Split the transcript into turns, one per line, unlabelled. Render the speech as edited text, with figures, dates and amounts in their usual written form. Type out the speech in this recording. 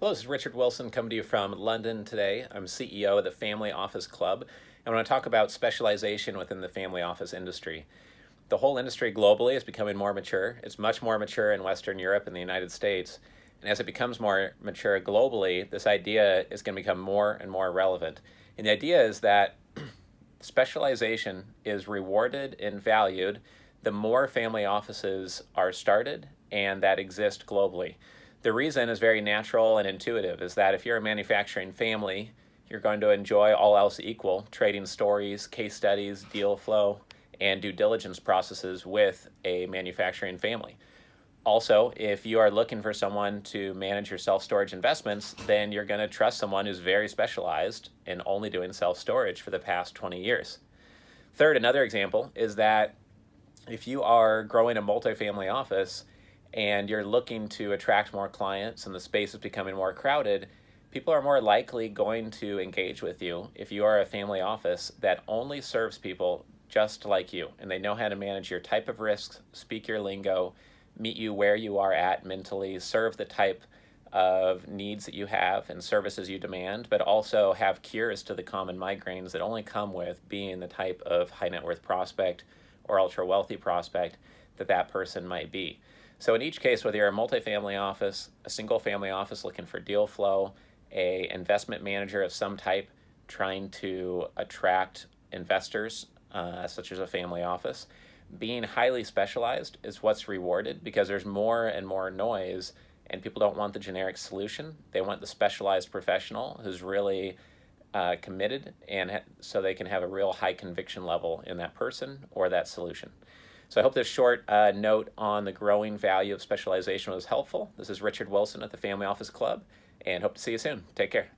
Hello, this is Richard Wilson coming to you from London today. I'm CEO of the Family Office Club, and I want to talk about specialization within the family office industry. The whole industry globally is becoming more mature. It's much more mature in Western Europe and the United States. And as it becomes more mature globally, this idea is going to become more and more relevant. And the idea is that specialization is rewarded and valued the more family offices are started and that exist globally. The reason is very natural and intuitive, is that if you're a manufacturing family, you're going to enjoy all else equal, trading stories, case studies, deal flow, and due diligence processes with a manufacturing family. Also, if you are looking for someone to manage your self-storage investments, then you're going to trust someone who's very specialized in only doing self-storage for the past 20 years. Third, another example is that if you are growing a multifamily office and you're looking to attract more clients and the space is becoming more crowded, people are more likely going to engage with you if you are a family office that only serves people just like you, and they know how to manage your type of risks, speak your lingo, meet you where you are at mentally, serve the type of needs that you have and services you demand, but also have cures to the common migraines that only come with being the type of high net worth prospect or ultra wealthy prospect that person might be. So in each case, whether you're a multifamily office, a single family office looking for deal flow, a investment manager of some type trying to attract investors, such as a family office, being highly specialized is what's rewarded, because there's more and more noise and people don't want the generic solution. They want the specialized professional who's really committed, and so they can have a real high conviction level in that person or that solution. So I hope this short note on the growing value of specialization was helpful. This is Richard Wilson at the Family Office Club, and hope to see you soon. Take care.